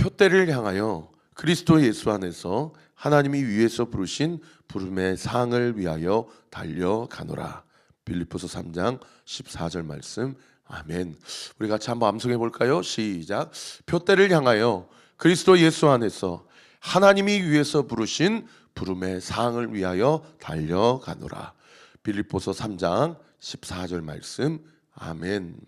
표대를 향하여 그리스도 예수 안에서 하나님이 위에서 부르신 부름의 상을 위하여 달려가노라. 빌립보서 3장 14절 말씀. 아멘. 우리 같이 한번 암송해 볼까요? 시작. 표대를 향하여 그리스도 예수 안에서 하나님이 위에서 부르신 부름의 상을 위하여 달려가노라. 빌립보서 3장 14절 말씀. 아멘.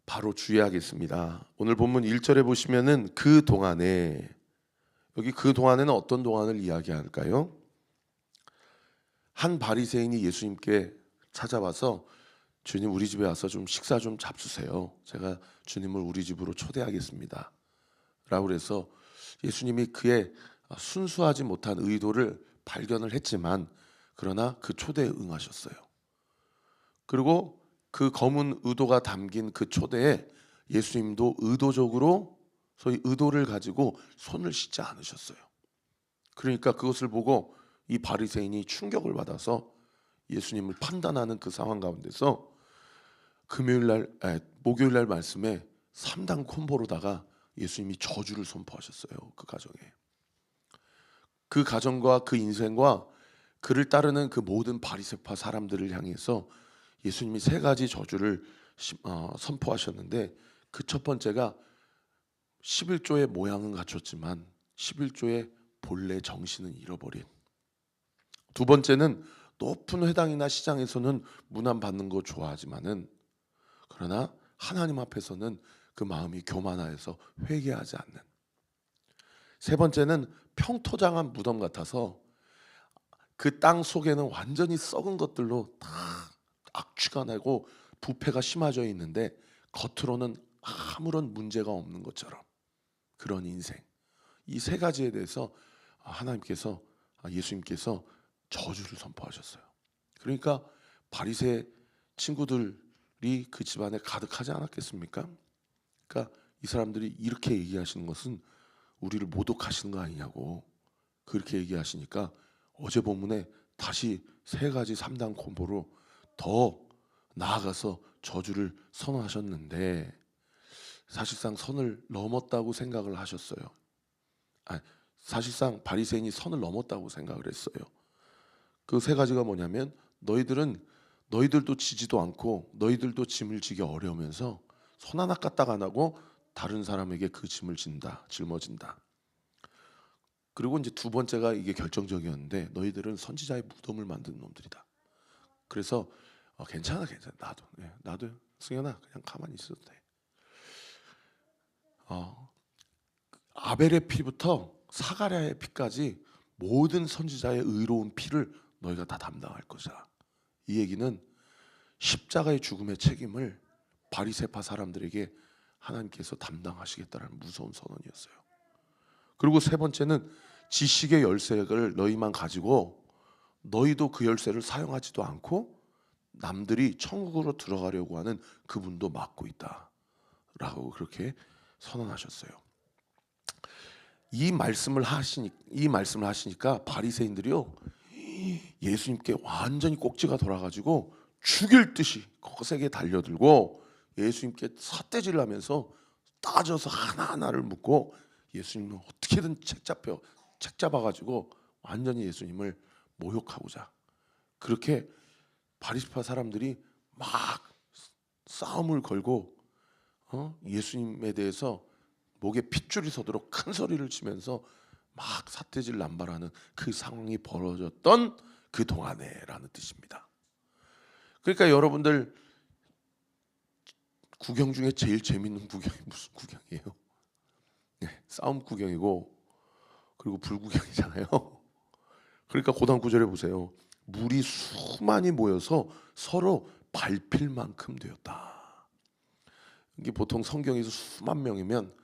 바로 주의하겠습니다. 오늘 본문 1절에 보시면은 그 동안에, 여기 그 동안에는 어떤 동안을 이야기할까요? 한 바리새인이 예수님께 찾아와서 주님, 우리 집에 와서 좀 식사 좀 잡수세요. 제가 주님을 우리 집으로 초대하겠습니다 라고 그래서 예수님이 그의 순수하지 못한 의도를 발견을 했지만 그러나 그 초대에 응하셨어요. 그리고 그 검은 의도가 담긴 그 초대에 예수님도 의도적으로, 소위 의도를 가지고 손을 씻지 않으셨어요. 그러니까 그것을 보고 이 바리새인이 충격을 받아서 예수님을 판단하는 그 상황 가운데서 목요일 날 말씀에 3단 콤보로다가 예수님이 저주를 선포하셨어요. 그 가정에, 그 가정과 그 인생과 그를 따르는 그 모든 바리새파 사람들을 향해서 예수님이 3가지 저주를 선포하셨는데, 그 첫 번째가 11조의 모양은 갖췄지만 11조의 본래 정신은 잃어버린. 두 번째는 높은 회당이나 시장에서는 문안받는 거 좋아하지만은 그러나 하나님 앞에서는 그 마음이 교만하여서 회개하지 않는. 세 번째는 평토장한 무덤 같아서 그 땅 속에는 완전히 썩은 것들로 다 악취가 나고 부패가 심해져 있는데 겉으로는 아무런 문제가 없는 것처럼 그런 인생. 이 3가지에 대해서 하나님께서, 예수님께서 저주를 선포하셨어요. 그러니까 바리새 친구들이 그 집안에 가득하지 않았겠습니까? 그러니까 이 사람들이 이렇게 얘기하시는 것은 우리를 모독하시는 거 아니냐고 그렇게 얘기하시니까 어제 본문에 다시 3가지 3단 콤보로 더 나아가서 저주를 선언하셨는데 사실상 선을 넘었다고 생각을 하셨어요. 사실상 바리새인이 선을 넘었다고 생각을 했어요. 그 3가지가 뭐냐면, 너희들도 지지도 않고 너희들도 짐을 지기 어려우면서 손 하나 까딱 안 하고 다른 사람에게 그 짐을 짊어진다. 그리고 이제 두 번째가 이게 결정적이었는데, 너희들은 선지자의 무덤을 만든 놈들이다. 그래서 괜찮아. 나도 승현아 그냥 가만히 있어도 돼. 아벨의 피부터 사가랴의 피까지 모든 선지자의 의로운 피를 너희가 다 담당할 것이다. 이 얘기는 십자가의 죽음의 책임을 바리새파 사람들에게 하나님께서 담당하시겠다는 무서운 선언이었어요. 그리고 세 번째는 지식의 열쇠를 너희만 가지고 너희도 그 열쇠를 사용하지도 않고 남들이 천국으로 들어가려고 하는 그분도 막고 있다라고 그렇게 선언하셨어요. 이 말씀을 하시니까 바리새인들이요, 예수님께 완전히 꼭지가 돌아가지고 죽일 듯이 거세게 달려들고 예수님께 삿대질을 하면서 따져서 하나하나를 묻고 예수님은 어떻게든 책 잡아가지고 완전히 예수님을 모욕하고자, 그렇게 바리새파 사람들이 막 싸움을 걸고 예수님에 대해서 목에 핏줄이 서도록 큰 소리를 치면서 막 삿대질 남발하는 그 상황이 벌어졌던 그 동안에라는 뜻입니다. 그러니까 여러분들, 구경 중에 제일 재밌는 구경이 무슨 구경이에요? 네, 싸움 구경이고, 그리고 불구경이잖아요. 그러니까 고단 9절에 보세요. 물이 수많이 모여서 서로 밟힐 만큼 되었다. 이게 보통 성경에서 수만 명이면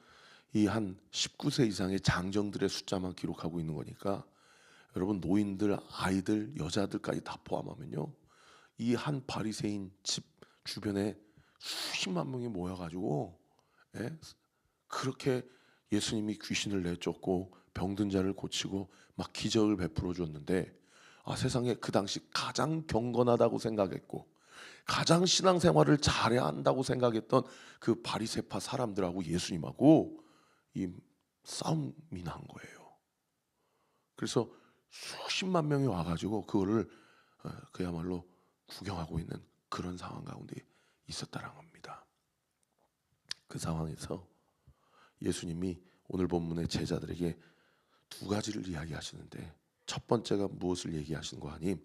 이 한 19세 이상의 장정들의 숫자만 기록하고 있는 거니까, 여러분 노인들, 아이들, 여자들까지 다 포함하면요, 이 한 바리새인 집 주변에 수십만 명이 모여가지고 그렇게 예수님이 귀신을 내쫓고 병든 자를 고치고 막 기적을 베풀어 줬는데, 세상에 그 당시 가장 경건하다고 생각했고 가장 신앙생활을 잘해야 한다고 생각했던 그 바리새파 사람들하고 예수님하고 이 싸움이 난 거예요. 그래서 수십만 명이 와가지고 그거를 그야말로 구경하고 있는 그런 상황 가운데 있었다는 겁니다. 그 상황에서 예수님이 오늘 본문의 제자들에게 두 가지를 이야기하시는데, 첫 번째가 무엇을 얘기하시는 거 하니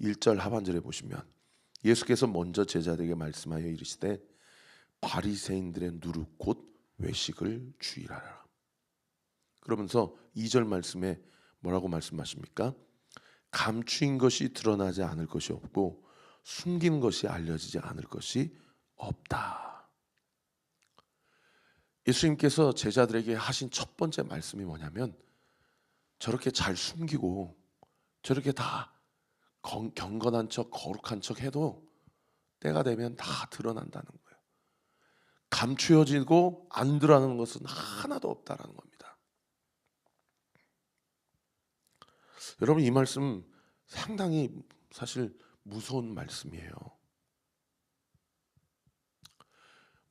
1절 하반절에 보시면 예수께서 먼저 제자들에게 말씀하여 이르시되 바리새인들의 누룩 곧 외식을 주의하라. 그러면서 2절 말씀에 뭐라고 말씀하십니까? 감추인 것이 드러나지 않을 것이 없고 숨긴 것이 알려지지 않을 것이 없다. 예수님께서 제자들에게 하신 첫 번째 말씀이 뭐냐면, 저렇게 잘 숨기고 저렇게 다 경건한 척 거룩한 척 해도 때가 되면 다 드러난다는 거예요. 감추어지고 안 드러나는 것은 하나도 없다라는 겁니다. 여러분, 이 말씀 상당히 사실 무서운 말씀이에요.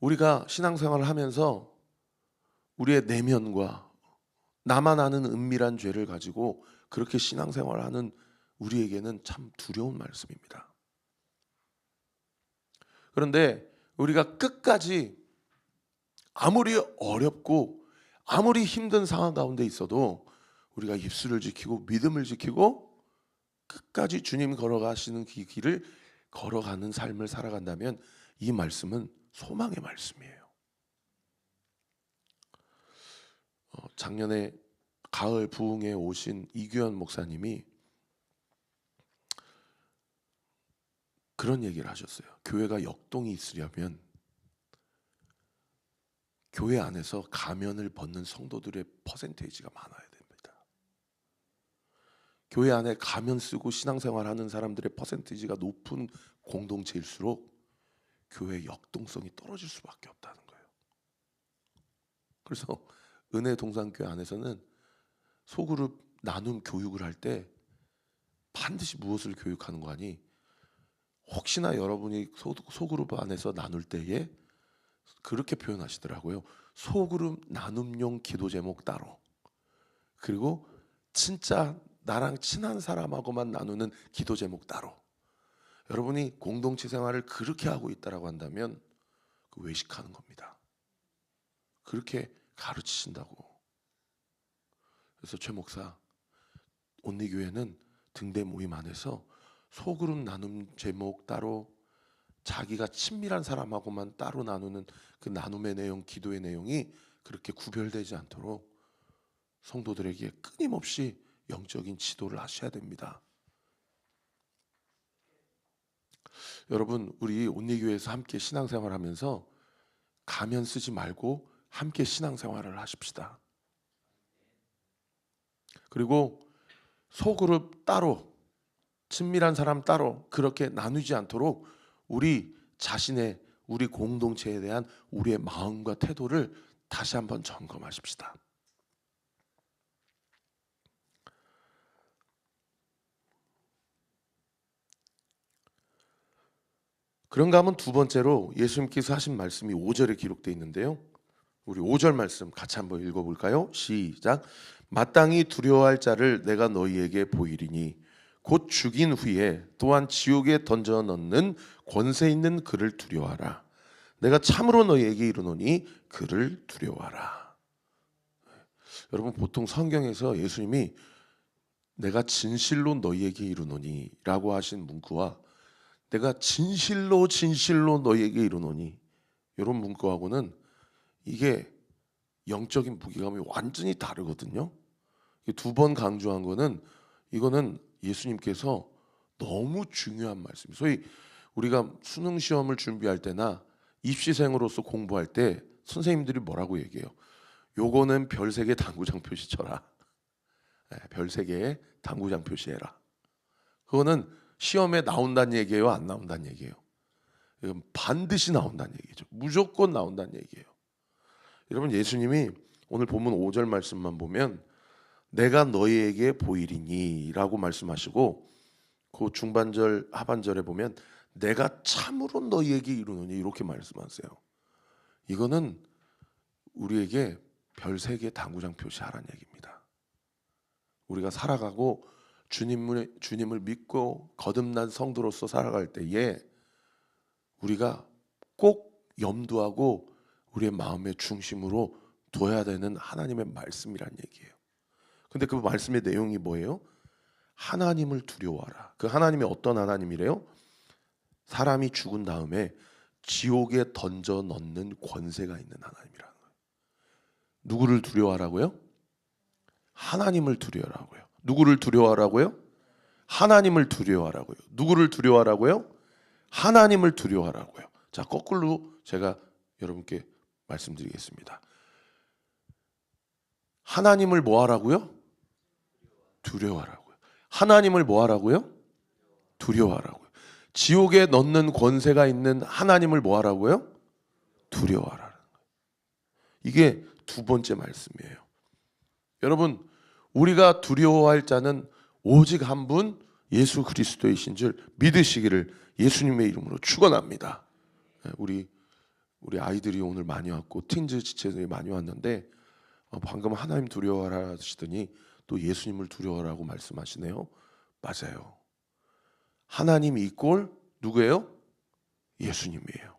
우리가 신앙생활을 하면서 우리의 내면과 나만 아는 은밀한 죄를 가지고 그렇게 신앙생활을 하는 우리에게는 참 두려운 말씀입니다. 그런데 우리가 끝까지 아무리 어렵고 아무리 힘든 상황 가운데 있어도 우리가 입술을 지키고 믿음을 지키고 끝까지 주님 걸어가시는 그 길을 걸어가는 삶을 살아간다면 이 말씀은 소망의 말씀이에요. 작년에 가을 부흥에 오신 이규현 목사님이 그런 얘기를 하셨어요. 교회가 역동이 있으려면 교회 안에서 가면을 벗는 성도들의 퍼센테이지가 많아야 됩니다. 교회 안에 가면 쓰고 신앙생활하는 사람들의 퍼센테이지가 높은 공동체일수록 교회의 역동성이 떨어질 수밖에 없다는 거예요. 그래서 은혜 동산교회 안에서는 소그룹 나눔 교육을 할 때 반드시 무엇을 교육하는 거 아니, 혹시나 여러분이 소그룹 안에서 나눌 때에 그렇게 표현하시더라고요. 소그룹 나눔용 기도 제목 따로, 그리고 진짜 나랑 친한 사람하고만 나누는 기도 제목 따로. 여러분이 공동체 생활을 그렇게 하고 있다라고 한다면 그 외식하는 겁니다. 그렇게 가르치신다고. 그래서 최 목사, 온리교회는 등대 모임 안에서 소그룹 나눔 제목 따로, 자기가 친밀한 사람하고만 따로 나누는 그 나눔의 내용, 기도의 내용이 그렇게 구별되지 않도록 성도들에게 끊임없이 영적인 지도를 하셔야 됩니다. 여러분, 우리 온리교회에서 함께 신앙생활하면서 가면 쓰지 말고 함께 신앙생활을 하십시다. 그리고 소그룹 따로, 친밀한 사람 따로 그렇게 나누지 않도록 우리 자신의, 우리 공동체에 대한 우리의 마음과 태도를 다시 한번 점검하십시다. 그런가 하면 두 번째로 예수님께서 하신 말씀이 5절에 기록되어 있는데요. 우리 5절 말씀 같이 한번 읽어볼까요? 시작. 마땅히 두려워할 자를 내가 너희에게 보이리니 곧 죽인 후에 또한 지옥에 던져 넣는 권세 있는 그를 두려워하라. 내가 참으로 너희에게 이르노니 그를 두려워하라. 여러분, 보통 성경에서 예수님이 내가 진실로 너희에게 이르노니 라고 하신 문구와 내가 진실로 너희에게 이르노니 이런 문구하고는 이게 영적인 무게감이 완전히 다르거든요. 두 번 강조한 거는, 이거는 예수님께서 너무 중요한 말씀이에요. 소위 우리가 수능 시험을 준비할 때나 입시생으로서 공부할 때 선생님들이 뭐라고 얘기해요? 요거는 별 3개 당구장 표시 쳐라. 별 3개의 당구장 표시해라. 그거는 시험에 나온다는 얘기예요, 안 나온다는 얘기예요? 이건 반드시 나온다는 얘기죠. 무조건 나온다는 얘기예요. 여러분, 예수님이 오늘 본문 5절 말씀만 보면 내가 너희에게 보이리니 라고 말씀하시고, 그 중반절 하반절에 보면 내가 참으로 너희에게 이루노니 이렇게 말씀하세요. 이거는 우리에게 별 3개 당구장 표시하라는 얘기입니다. 우리가 살아가고 주님을 믿고 거듭난 성도로서 살아갈 때에 우리가 꼭 염두하고 우리의 마음의 중심으로 둬야 되는 하나님의 말씀이란 얘기예요. 근데 그 말씀의 내용이 뭐예요? 하나님을 두려워하라. 그 하나님이 어떤 하나님이래요? 사람이 죽은 다음에 지옥에 던져 넣는 권세가 있는 하나님이라는 거예요. 누구를 두려워하라고요? 하나님을 두려워하라고요. 누구를 두려워하라고요? 하나님을 두려워하라고요. 누구를 두려워하라고요? 하나님을 두려워하라고요. 자, 거꾸로 제가 여러분께 말씀드리겠습니다. 하나님을 뭐 하라고요? 두려워하라고요. 하나님을 뭐 하라고요? 두려워하라고요. 지옥에 넣는 권세가 있는 하나님을 뭐 하라고요? 두려워하라는 거예요. 이게 2번째 말씀이에요. 여러분, 우리가 두려워할 자는 오직 한 분 예수 그리스도이신 줄 믿으시기를 예수님의 이름으로 축원합니다. 우리 아이들이 오늘 많이 왔고 틴즈 지체들이 많이 왔는데 방금 하나님 두려워하라 하시더니 또 예수님을 두려워하라고 말씀하시네요. 맞아요. 하나님 이꼴 누구예요? 예수님이에요.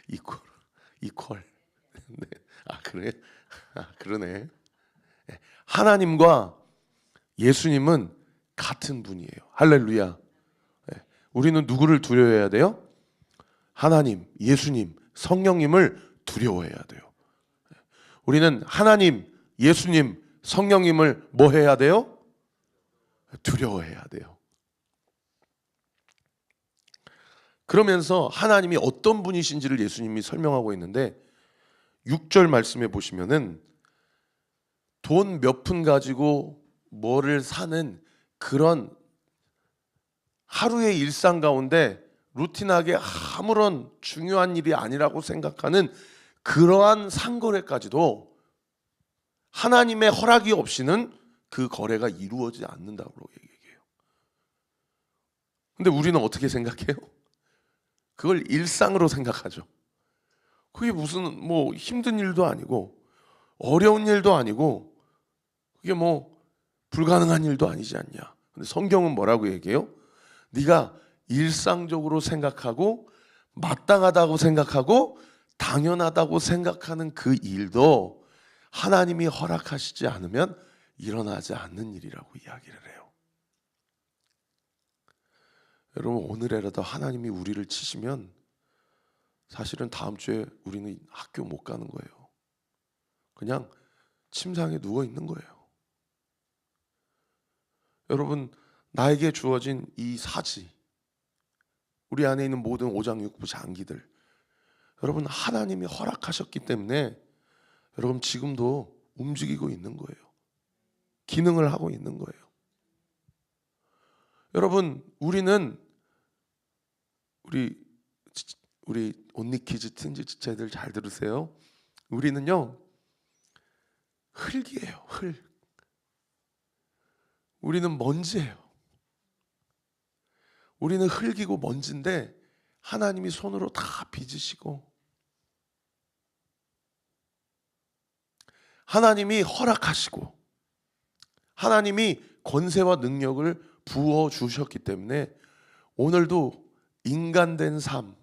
이꼴. 네. 그래? 그러네. 하나님과 예수님은 같은 분이에요. 할렐루야. 우리는 누구를 두려워해야 돼요? 하나님, 예수님, 성령님을 두려워해야 돼요. 우리는 하나님, 예수님, 성령님을 뭐 해야 돼요? 두려워해야 돼요. 그러면서 하나님이 어떤 분이신지를 예수님이 설명하고 있는데 6절 말씀해 보시면은 돈 몇 푼 가지고 뭐를 사는 그런 하루의 일상 가운데 루틴하게 아무런 중요한 일이 아니라고 생각하는 그러한 상거래까지도 하나님의 허락이 없이는 그 거래가 이루어지지 않는다고 얘기해요. 근데 우리는 어떻게 생각해요? 그걸 일상으로 생각하죠. 그게 무슨 뭐 힘든 일도 아니고 어려운 일도 아니고 그게 뭐 불가능한 일도 아니지 않냐. 근데 성경은 뭐라고 얘기해요? 네가 일상적으로 생각하고 마땅하다고 생각하고 당연하다고 생각하는 그 일도 하나님이 허락하시지 않으면 일어나지 않는 일이라고 이야기를 해요. 여러분, 오늘이라도 하나님이 우리를 치시면 사실은 다음 주에 우리는 학교 못 가는 거예요. 그냥 침상에 누워 있는 거예요. 여러분, 나에게 주어진 이 사지, 우리 안에 있는 모든 오장육부 장기들, 여러분 하나님이 허락하셨기 때문에 여러분 지금도 움직이고 있는 거예요. 기능을 하고 있는 거예요. 여러분, 우리는 우리 온리키즈 틴즈 지체들 잘 들으세요. 우리는요 흙이에요. 흙. 우리는 먼지예요. 우리는 흙이고 먼지인데 하나님이 손으로 다 빚으시고 하나님이 허락하시고 하나님이 권세와 능력을 부어주셨기 때문에 오늘도 인간된 삶,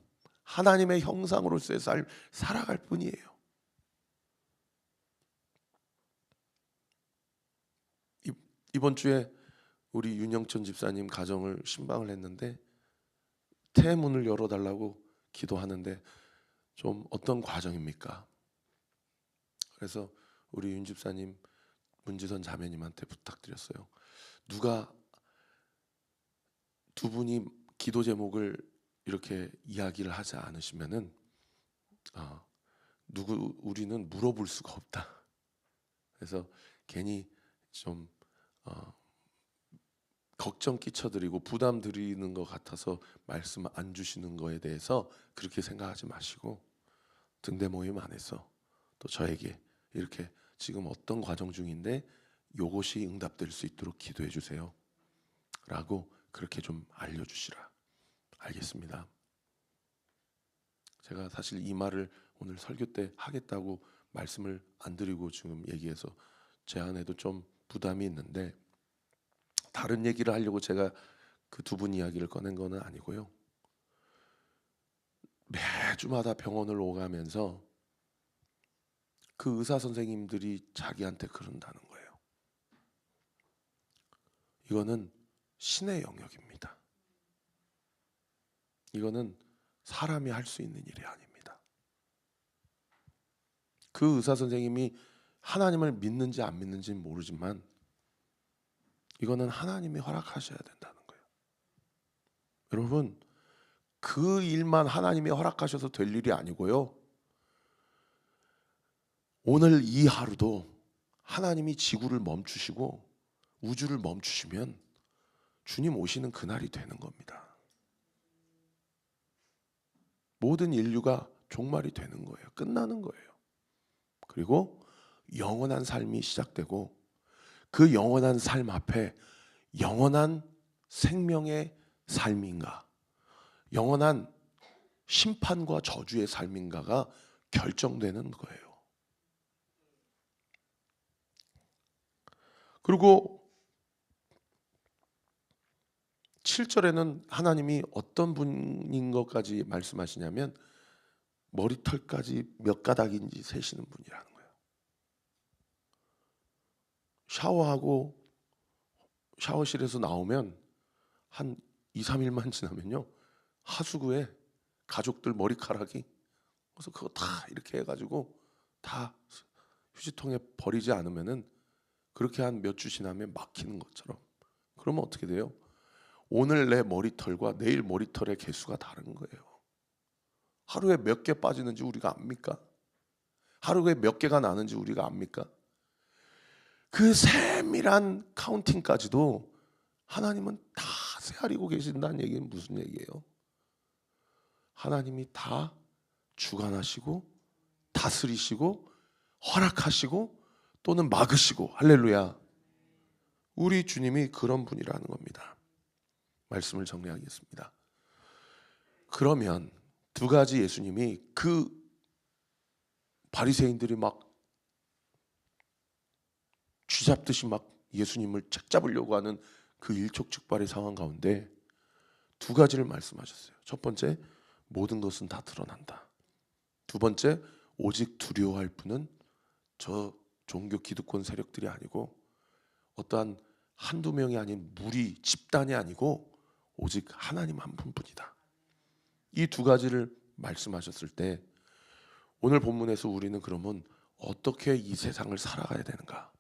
하나님의 형상으로서의 삶 살아갈 뿐이에요. 이번 주에 우리 윤영천 집사님 가정을 신방을 했는데 태문을 열어달라고 기도하는데 좀 어떤 과정입니까? 그래서 우리 윤 집사님, 문지선 자매님한테 부탁드렸어요. 누가 두 분이 기도 제목을 이렇게 이야기를 하지 않으시면은 우리는 물어볼 수가 없다. 그래서 괜히 좀 걱정 끼쳐드리고 부담 드리는 것 같아서 말씀 안 주시는 거에 대해서 그렇게 생각하지 마시고 등대 모임 안에서 또 저에게 이렇게 지금 어떤 과정 중인데 요것이 응답될 수 있도록 기도해 주세요 라고 그렇게 좀 알려주시라. 알겠습니다. 제가 사실 이 말을 오늘 설교 때 하겠다고 말씀을 안 드리고 지금 얘기해서 제 안에도 좀 부담이 있는데, 다른 얘기를 하려고 제가 그 두 분 이야기를 꺼낸 거는 아니고요. 매주마다 병원을 오가면서 그 의사 선생님들이 자기한테 그런다는 거예요. 이거는 신의 영역입니다. 이거는 사람이 할 수 있는 일이 아닙니다. 그 의사 선생님이 하나님을 믿는지 안 믿는지는 모르지만 이거는 하나님이 허락하셔야 된다는 거예요. 여러분, 그 일만 하나님이 허락하셔서 될 일이 아니고요. 오늘 이 하루도 하나님이 지구를 멈추시고 우주를 멈추시면 주님 오시는 그날이 되는 겁니다. 모든 인류가 종말이 되는 거예요. 끝나는 거예요. 그리고 영원한 삶이 시작되고 그 영원한 삶 앞에 영원한 생명의 삶인가, 영원한 심판과 저주의 삶인가가 결정되는 거예요. 그리고 7절에는 하나님이 어떤 분인 것까지 말씀하시냐면 머리털까지 몇 가닥인지 세시는 분이라는 거예요. 샤워하고 샤워실에서 나오면 한 2, 3일만 지나면요, 하수구에 가족들 머리카락이, 그래서 그거 다 이렇게 해가지고 다 휴지통에 버리지 않으면은 그렇게 한 몇 주 지나면 막히는 것처럼. 그러면 어떻게 돼요? 오늘 내 머리털과 내일 머리털의 개수가 다른 거예요. 하루에 몇 개 빠지는지 우리가 압니까? 하루에 몇 개가 나는지 우리가 압니까? 그 세밀한 카운팅까지도 하나님은 다 세아리고 계신다는 얘기는 무슨 얘기예요? 하나님이 다 주관하시고 다스리시고 허락하시고 또는 막으시고, 할렐루야. 우리 주님이 그런 분이라는 겁니다. 말씀을 정리하겠습니다. 그러면 두 가지 예수님이 그 바리새인들이 막 쥐잡듯이 막 예수님을 책잡으려고 하는 그 일촉즉발의 상황 가운데 두 가지를 말씀하셨어요. 첫 번째, 모든 것은 다 드러난다. 두 번째, 오직 두려워할 분은 저 종교 기득권 세력들이 아니고 어떠한 한두 명이 아닌 무리 집단이 아니고 오직 하나님 한 분뿐이다. 이 두 가지를 말씀하셨을 때 오늘 본문에서 우리는 그러면 어떻게 이 세상을 살아가야 되는가?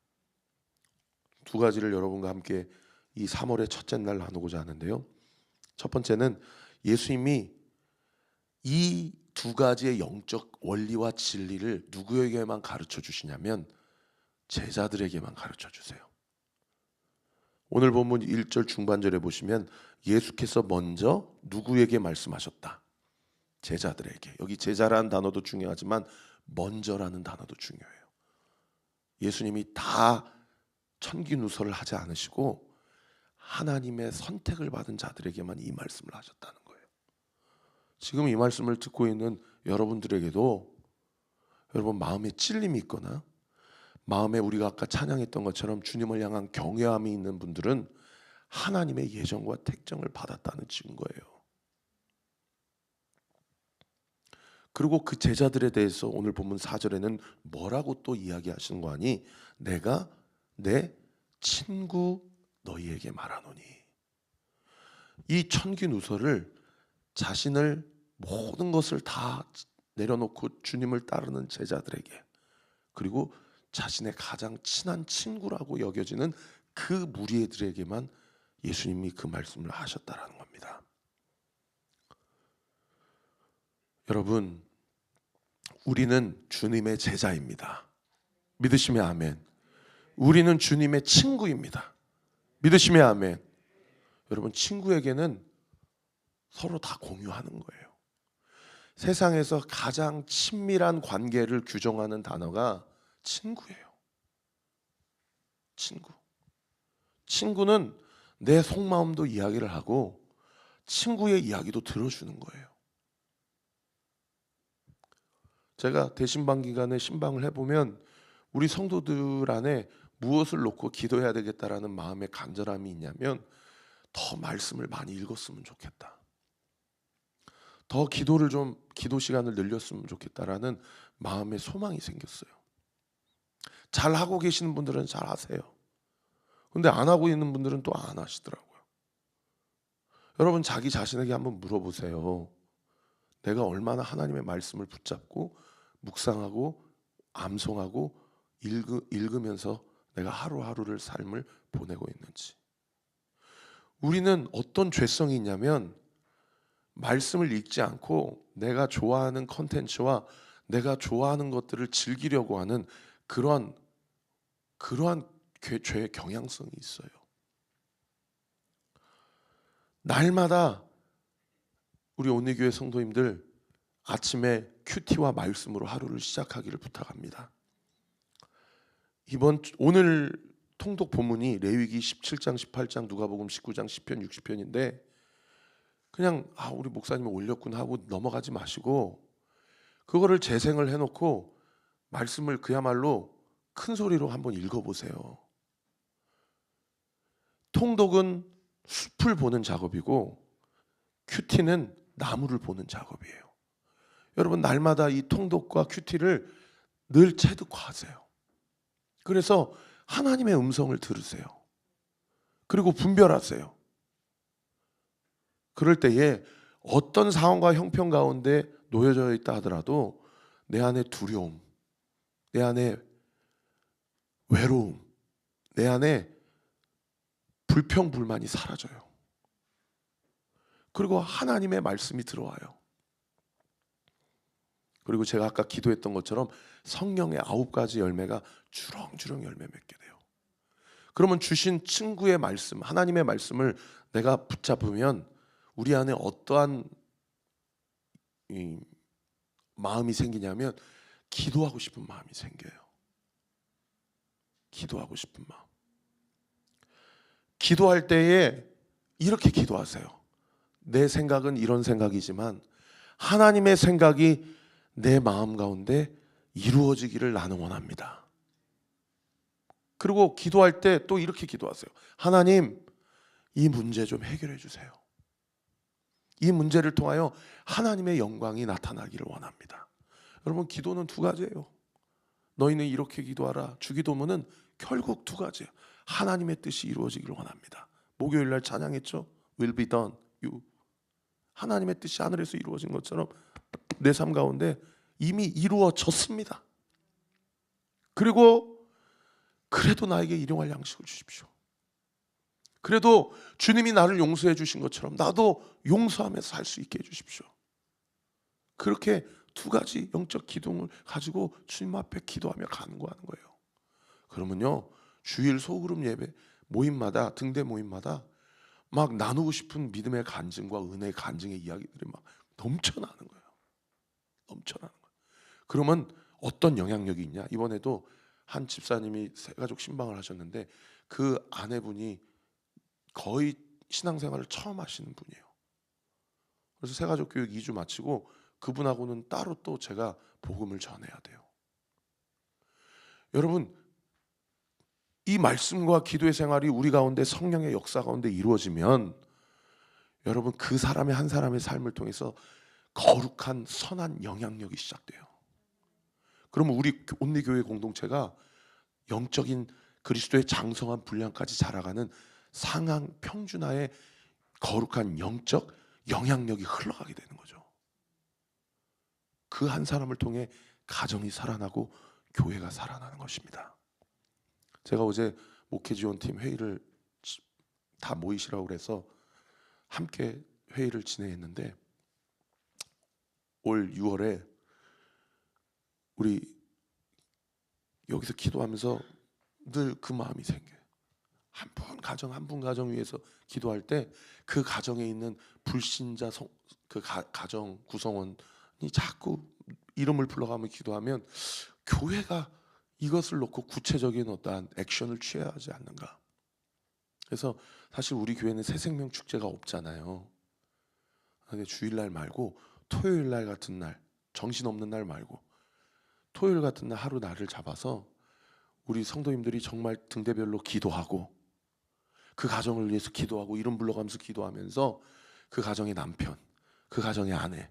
두 가지를 여러분과 함께 이 3월의 첫째 날 나누고자 하는데요. 첫 번째는 예수님이 이 두 가지의 영적 원리와 진리를 누구에게만 가르쳐 주시냐면 제자들에게만 가르쳐 주세요. 오늘 본문 1절 중반절에 보시면 예수께서 먼저 누구에게 말씀하셨다? 제자들에게. 여기 제자라는 단어도 중요하지만 먼저라는 단어도 중요해요. 예수님이 다 천기누설을 하지 않으시고 하나님의 선택을 받은 자들에게만 이 말씀을 하셨다는 거예요. 지금 이 말씀을 듣고 있는 여러분들에게도 여러분 마음에 찔림이 있거나 마음에 우리가 아까 찬양했던 것처럼 주님을 향한 경외함이 있는 분들은 하나님의 예정과 택정을 받았다는 증거예요. 그리고 그 제자들에 대해서 오늘 본문 4절에는 뭐라고 또 이야기하시는 거 아니? 내가 내 친구 너희에게 말하노니. 이 천기누설을 자신을 모든 것을 다 내려놓고 주님을 따르는 제자들에게, 그리고 자신의 가장 친한 친구라고 여겨지는 그 무리들에게만 예수님이 그 말씀을 하셨다라는 겁니다. 여러분, 우리는 주님의 제자입니다. 믿으시면 아멘. 우리는 주님의 친구입니다. 믿으시면 아멘. 여러분, 친구에게는 서로 다 공유하는 거예요. 세상에서 가장 친밀한 관계를 규정하는 단어가 친구예요. 친구. 친구는 내 속마음도 이야기를 하고 친구의 이야기도 들어주는 거예요. 제가 대신방 기간에 신방을 해보면 우리 성도들 안에 무엇을 놓고 기도해야 되겠다라는 마음의 간절함이 있냐면 더 말씀을 많이 읽었으면 좋겠다. 더 기도 시간을 늘렸으면 좋겠다라는 마음의 소망이 생겼어요. 잘 하고 계시는 분들은 잘 하세요. 근데 안 하고 있는 분들은 또 안 하시더라고요. 여러분 자기 자신에게 한번 물어보세요. 내가 얼마나 하나님의 말씀을 붙잡고 묵상하고 암송하고 읽으면서 내가 하루하루를 삶을 보내고 있는지. 우리는 어떤 죄성이 있냐면 말씀을 읽지 않고 내가 좋아하는 컨텐츠와 내가 좋아하는 것들을 즐기려고 하는 그러한 죄의 경향성이 있어요. 날마다 우리 온리교회 성도님들 아침에 큐티와 말씀으로 하루를 시작하기를 부탁합니다. 오늘 통독 본문이 레위기 17장, 18장, 누가복음 19장, 10편, 60편인데 그냥 우리 목사님이 올렸구나 하고 넘어가지 마시고 그거를 재생을 해놓고 말씀을 그야말로 큰 소리로 한번 읽어보세요. 통독은 숲을 보는 작업이고 큐티는 나무를 보는 작업이에요. 여러분 날마다 이 통독과 큐티를 늘 체득화하세요. 그래서 하나님의 음성을 들으세요. 그리고 분별하세요. 그럴 때에 어떤 상황과 형편 가운데 놓여져 있다 하더라도 내 안에 두려움, 내 안에 외로움, 내 안에 불평불만이 사라져요. 그리고 하나님의 말씀이 들어와요. 그리고 제가 아까 기도했던 것처럼 성령의 9가지 열매가 주렁주렁 열매 맺게 돼요. 그러면 주신 친구의 말씀, 하나님의 말씀을 내가 붙잡으면 우리 안에 어떠한 마음이 생기냐면 기도하고 싶은 마음이 생겨요. 기도하고 싶은 마음. 기도할 때에 이렇게 기도하세요. 내 생각은 이런 생각이지만 하나님의 생각이 내 마음 가운데 이루어지기를 나는 원합니다. 그리고 기도할 때 또 이렇게 기도하세요. 하나님, 이 문제 좀 해결해 주세요. 이 문제를 통하여 하나님의 영광이 나타나기를 원합니다. 여러분 기도는 두 가지예요. 너희는 이렇게 기도하라. 주기도문은 결국 두 가지예요. 하나님의 뜻이 이루어지기를 원합니다. 목요일 날 찬양했죠. Will be done. You. 하나님의 뜻이 하늘에서 이루어진 것처럼 내 삶 가운데 이미 이루어졌습니다. 그리고 그래도 나에게 일용할 양식을 주십시오. 그래도 주님이 나를 용서해 주신 것처럼 나도 용서하면서 살 수 있게 해주십시오. 그렇게 두 가지 영적 기둥을 가지고 주님 앞에 기도하며 간구하는 거예요. 그러면요 주일 소그룹 예배 모임마다 등대 모임마다 막 나누고 싶은 믿음의 간증과 은혜의 간증의 이야기들이 막 넘쳐나는 거예요. 넘쳐나는 거예요. 그러면 어떤 영향력이 있냐? 이번에도 한 집사님이 새가족 신방을 하셨는데 그 아내분이 거의 신앙생활을 처음 하시는 분이에요. 그래서 새가족 교육 2주 마치고 그분하고는 따로 또 제가 복음을 전해야 돼요. 여러분 이 말씀과 기도의 생활이 우리 가운데 성령의 역사 가운데 이루어지면 여러분 그 사람의 한 사람의 삶을 통해서 거룩한 선한 영향력이 시작돼요. 그러면 우리 온리교회 공동체가 영적인 그리스도의 장성한 분량까지 자라가는 상향 평준화의 거룩한 영적 영향력이 흘러가게 되는 거죠. 그 한 사람을 통해 가정이 살아나고 교회가 살아나는 것입니다. 제가 어제 목회지원팀 회의를 다 모이시라고 그래서 함께 회의를 진행했는데 올 6월에 우리 여기서 기도하면서 늘 그 마음이 생겨요. 한 분 가정 위해서 기도할 때 그 가정에 있는 불신자 그 가정 구성원이 자꾸 이름을 불러가며 기도하면 교회가 이것을 놓고 구체적인 어떠한 액션을 취해야 하지 않는가. 그래서 사실 우리 교회는 새생명 축제가 없잖아요. 근데 주일날 말고 토요일날 같은 날, 정신없는 날 말고 토요일 같은 날 하루 날을 잡아서 우리 성도님들이 정말 등대별로 기도하고 그 가정을 위해서 기도하고 이름 불러가면서 기도하면서 그 가정의 남편, 그 가정의 아내,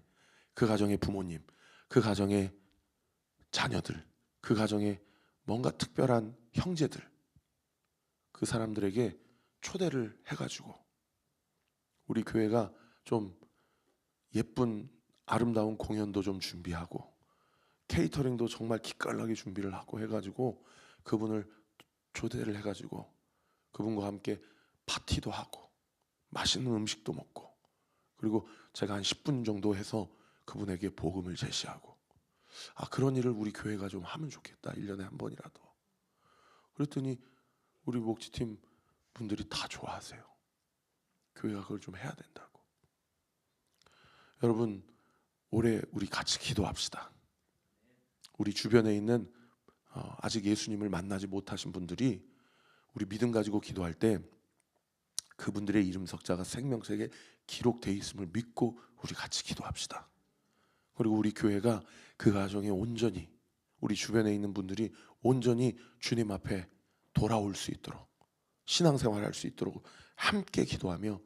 그 가정의 부모님, 그 가정의 자녀들, 그 가정의 뭔가 특별한 형제들, 그 사람들에게 초대를 해가지고 우리 교회가 좀 예쁜 아름다운 공연도 좀 준비하고 케이터링도 정말 기깔나게 준비를 하고 해가지고 그분을 초대를 해가지고 그분과 함께 파티도 하고 맛있는 음식도 먹고 그리고 제가 한 10분 정도 해서 그분에게 복음을 제시하고 그런 일을 우리 교회가 좀 하면 좋겠다. 1년에 한 번이라도. 그랬더니 우리 목지팀 분들이 다 좋아하세요. 교회가 그걸 좀 해야 된다고. 여러분 올해 우리 같이 기도합시다. 우리 주변에 있는 아직 예수님을 만나지 못하신 분들이 우리 믿음 가지고 기도할 때 그분들의 이름 석자가 생명책에 기록되어 있음을 믿고 우리 같이 기도합시다. 그리고 우리 교회가 그 가정에 온전히 우리 주변에 있는 분들이 온전히 주님 앞에 돌아올 수 있도록 신앙생활할 수 있도록 함께 기도하며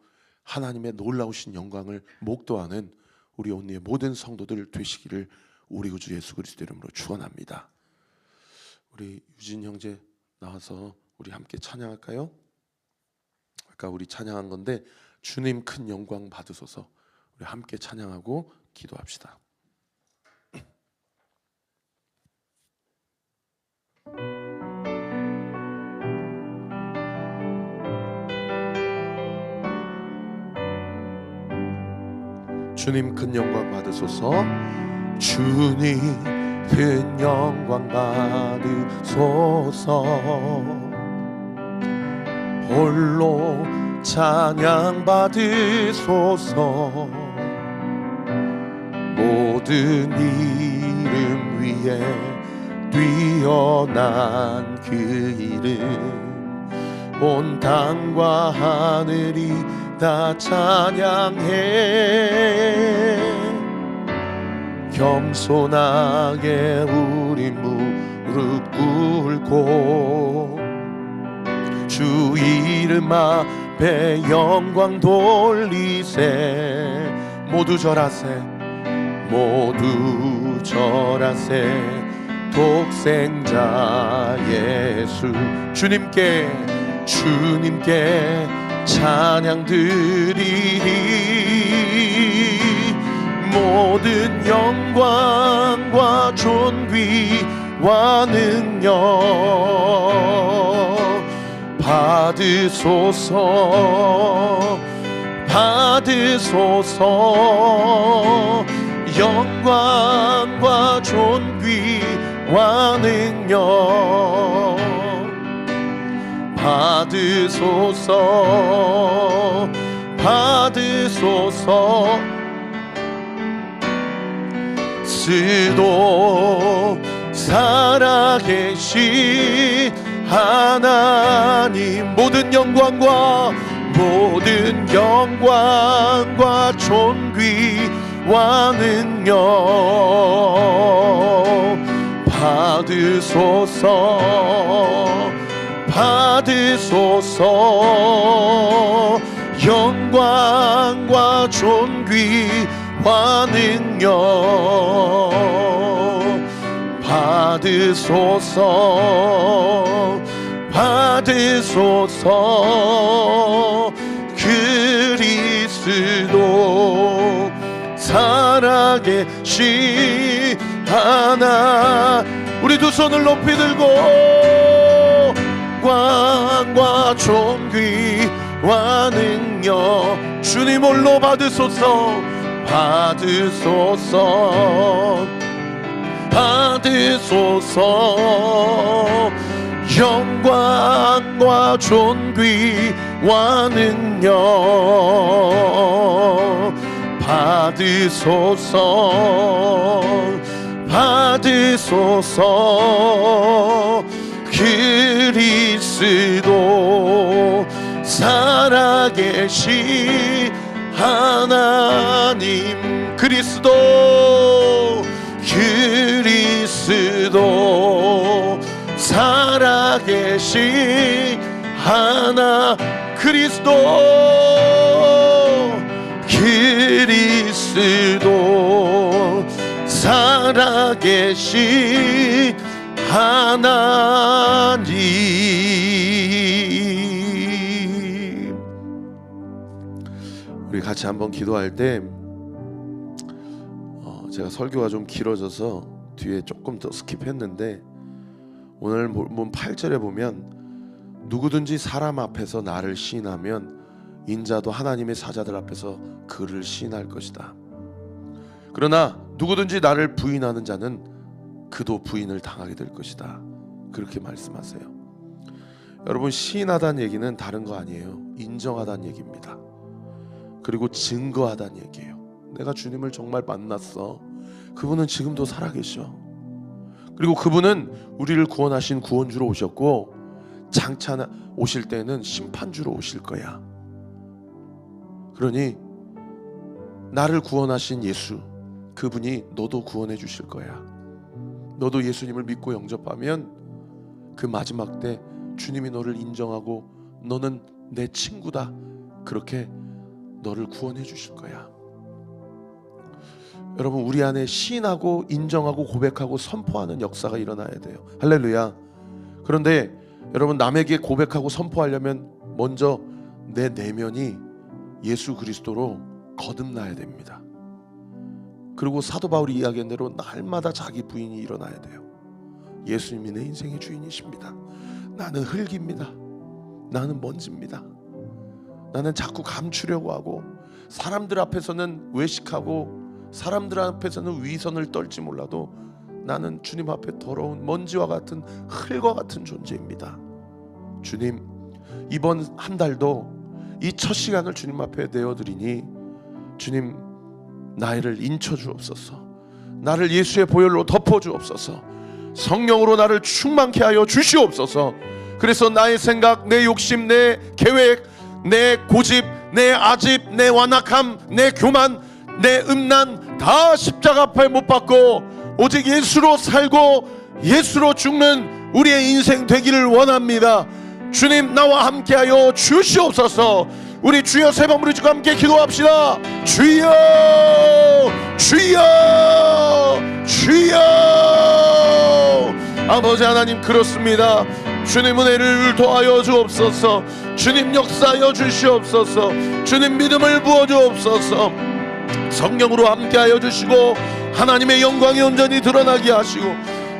하나님의 놀라우신 영광을 목도하는 우리 온리의 모든 성도들 되시기를 우리 구주 예수 그리스도 이름으로 축원합니다. 우리 유진 형제 나와서 우리 함께 찬양할까요? 아까 우리 찬양한 건데 주님 큰 영광 받으소서. 우리 함께 찬양하고 기도합시다. 주님 큰 영광 받으소서. 주님 큰 영광 받으소서. 홀로 찬양 받으소서. 모든 이름 위에 뛰어난 그 이름 온 땅과 하늘이 다 찬양해. 겸손하게 우리 무릎 꿇고 주 이름 앞에 영광 돌리세. 모두 절하세. 모두 절하세. 독생자 예수 주님께 찬양 드리리. 모든 영광과 존귀와 능력 받으소서. 받으소서. 영광과 존귀와 능력 받으소서. 받으소서. 스도 살아계신 하나님 모든 영광과 존귀와 능력 받으소서. 받으소서. 영광과 존귀와 능력 받으소서. 받으소서. 그리스도 살아계신 하나 우리 두 손을 높이 들고 영광과 존귀와 능력 주님 홀로 받으소서. 받으소서. 받으소서. 영광과 존귀와 능력 받으소서. 받으소서. 그리스도 살아계신 살아계신 하나님 그리스도 살아계신 하나 그리스도 살아계신 하나님. 우리 같이 한번 기도할 때 제가 설교가 좀 길어져서 뒤에 조금 더 스킵했는데 오늘 본 8절에 보면 누구든지 사람 앞에서 나를 시인하면 인자도 하나님의 사자들 앞에서 그를 시인할 것이다. 그러나 누구든지 나를 부인하는 자는 그도 부인을 당하게 될 것이다. 그렇게 말씀하세요. 여러분, 시인하다는 얘기는 다른 거 아니에요. 인정하다는 얘기입니다. 그리고 증거하다는 얘기예요. 내가 주님을 정말 만났어. 그분은 지금도 살아계셔. 그리고 그분은 우리를 구원하신 구원주로 오셨고 장차 오실 때는 심판주로 오실 거야. 그러니 나를 구원하신 예수, 그분이 너도 구원해 주실 거야. 너도 예수님을 믿고 영접하면 그 마지막 때 주님이 너를 인정하고 너는 내 친구다, 그렇게 너를 구원해 주실 거야. 여러분, 우리 안에 시인하고 인정하고 고백하고 선포하는 역사가 일어나야 돼요. 할렐루야. 그런데 여러분, 남에게 고백하고 선포하려면 먼저 내 내면이 예수 그리스도로 거듭나야 됩니다. 그리고 사도 바울이 이야기한 대로 날마다 자기 부인이 일어나야 돼요. 예수님이 내 인생의 주인이십니다. 나는 흙입니다. 나는 먼지입니다. 나는 자꾸 감추려고 하고 사람들 앞에서는 외식하고 사람들 앞에서는 위선을 떨지 몰라도 나는 주님 앞에 더러운 먼지와 같은 흙과 같은 존재입니다. 주님, 이번 한 달도 이 첫 시간을 주님 앞에 내어드리니 주님, 나를 인쳐 주옵소서. 나를 예수의 보혈로 덮어 주옵소서. 성령으로 나를 충만케 하여 주시옵소서. 그래서 나의 생각, 내 욕심, 내 계획, 내 고집, 내 아집, 내 완악함, 내 교만, 내 음란 다 십자가 앞에 못 박고 오직 예수로 살고 예수로 죽는 우리의 인생 되기를 원합니다. 주님, 나와 함께하여 주시옵소서. 우리 주여 세 번 부르시고 함께 기도합시다. 주여, 주여, 주여. 아버지 하나님, 그렇습니다. 주님, 은혜를 더하여 주옵소서. 주님, 역사하여 주시옵소서. 주님, 믿음을 부어 주옵소서. 성령으로 함께하여 주시고 하나님의 영광이 온전히 드러나게 하시고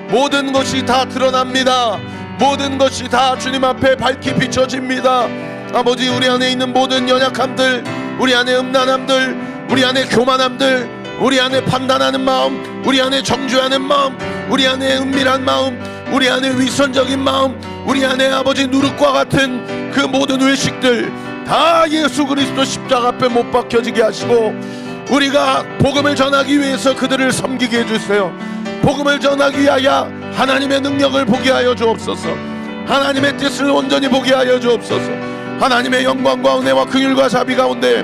모든 것이 다 드러납니다. 모든 것이 다 주님 앞에 밝히 비춰집니다. 아버지, 우리 안에 있는 모든 연약함들, 우리 안에 음란함들, 우리 안에 교만함들, 우리 안에 판단하는 마음, 우리 안에 정죄하는 마음, 우리 안에 은밀한 마음, 우리 안에 위선적인 마음, 우리 안에 아버지 누룩과 같은 그 모든 외식들 다 예수 그리스도 십자가 앞에 못 박혀지게 하시고 우리가 복음을 전하기 위해서 그들을 섬기게 해주세요. 복음을 전하기 위하여 하나님의 능력을 보게 하여 주옵소서. 하나님의 뜻을 온전히 보게 하여 주옵소서. 하나님의 영광과 은혜와 긍휼과 자비 가운데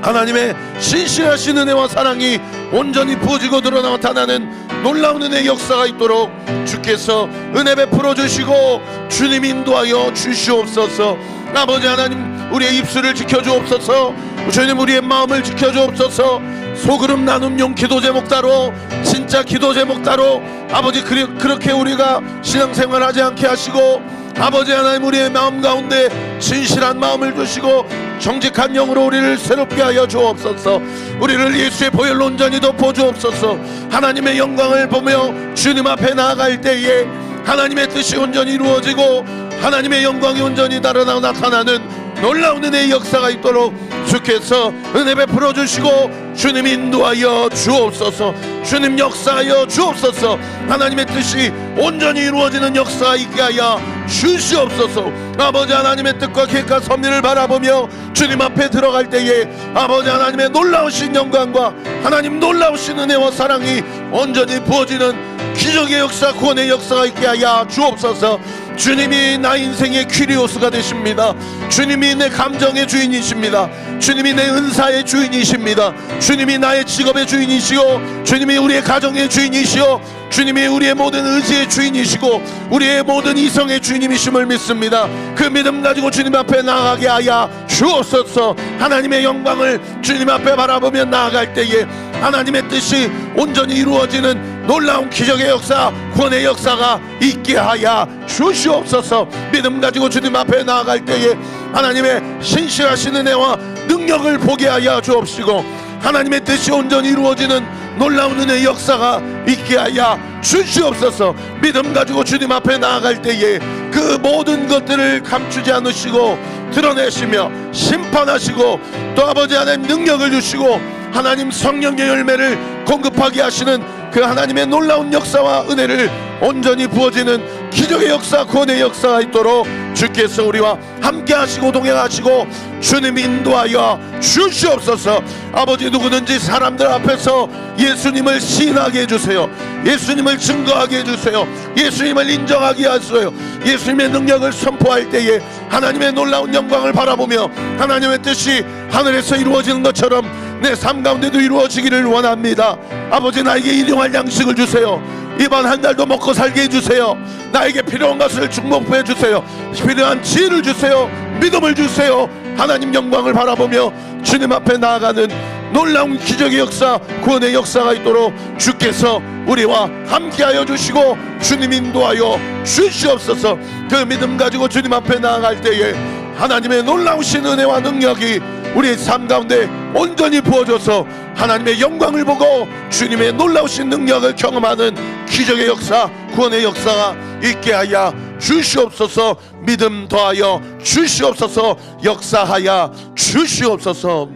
하나님의 신실하신 은혜와 사랑이 온전히 부어지고 드러나 나타나는 놀라운 은혜의 역사가 있도록 주께서 은혜 베풀어 주시고 주님 인도하여 주시옵소서. 아버지 하나님, 우리의 입술을 지켜주옵소서. 주님, 우리의 마음을 지켜주옵소서. 소그룹 나눔용 기도 제목 따로 진짜 기도 제목 따로 아버지, 그렇게 우리가 신앙생활하지 않게 하시고 아버지 하나님, 우리의 마음 가운데 진실한 마음을 주시고 정직한 영으로 우리를 새롭게 하여 주옵소서. 우리를 예수의 보혈로 온전히 덮어 주옵소서. 하나님의 영광을 보며 주님 앞에 나아갈 때에 하나님의 뜻이 온전히 이루어지고 하나님의 영광이 온전히 나타나는 놀라운 은혜의 역사가 있도록 주께서 은혜 베풀어 주시고 주님 인도하여 주옵소서. 주님 역사하여 주옵소서. 하나님의 뜻이 온전히 이루어지는 역사가 있게 하여 주시옵소서. 아버지 하나님의 뜻과 계획과 섭리를 바라보며 주님 앞에 들어갈 때에 아버지 하나님의 놀라우신 영광과 하나님 놀라우신 은혜와 사랑이 온전히 부어지는 기적의 역사, 구원의 역사가 있게 하여 주옵소서. 주님이 나 인생의 퀴리오스가 되십니다. 주님이 내 감정의 주인이십니다. 주님이 내 은사의 주인이십니다. 주님이 나의 직업의 주인이시오, 주님이 우리의 가정의 주인이시오, 주님이 우리의 모든 의지의 주인이시고 우리의 모든 이성의 주인님이심을 믿습니다. 그 믿음 가지고 주님 앞에 나아가게 하여 주옵소서. 하나님의 영광을 주님 앞에 바라보며 나아갈 때에 하나님의 뜻이 온전히 이루어지는 놀라운 기적의 역사, 구원의 역사가 있게 하여 주시옵소서. 믿음 가지고 주님 앞에 나아갈 때에 하나님의 신실하신 은혜와 능력을 보게 하여 주옵시고 하나님의 뜻이 온전히 이루어지는 놀라운 은혜의 역사가 있게 하여 주시옵소서. 믿음 가지고 주님 앞에 나아갈 때에 그 모든 것들을 감추지 않으시고 드러내시며 심판하시고 또 아버지 하나님 능력을 주시고 하나님 성령의 열매를 공급하게 하시는 그 하나님의 놀라운 역사와 은혜를 온전히 부어지는 기적의 역사, 구원의 역사가 있도록 주께서 우리와 함께 하시고 동행하시고 주님 인도하여 주시옵소서. 아버지, 누구든지 사람들 앞에서 예수님을 시인하게 해주세요. 예수님을 증거하게 해주세요. 예수님을 인정하게 하세요. 예수님의 능력을 선포할 때에 하나님의 놀라운 영광을 바라보며 하나님의 뜻이 하늘에서 이루어지는 것처럼 내 삶 가운데도 이루어지기를 원합니다. 아버지, 나에게 일용할 양식을 주세요. 이번 한 달도 먹고 살게 해주세요. 나에게 필요한 것을 축복해 주세요. 필요한 지혜를 주세요. 믿음을 주세요. 하나님 영광을 바라보며 주님 앞에 나아가는 놀라운 기적의 역사, 구원의 역사가 있도록 주께서 우리와 함께하여 주시고 주님 인도하여 주시옵소서. 그 믿음 가지고 주님 앞에 나아갈 때에 하나님의 놀라우신 은혜와 능력이 우리의 삶 가운데 온전히 부어져서 하나님의 영광을 보고 주님의 놀라우신 능력을 경험하는 기적의 역사, 구원의 역사가 있게 하여 주시옵소서. 믿음 더하여 주시옵소서. 역사하여 주시옵소서.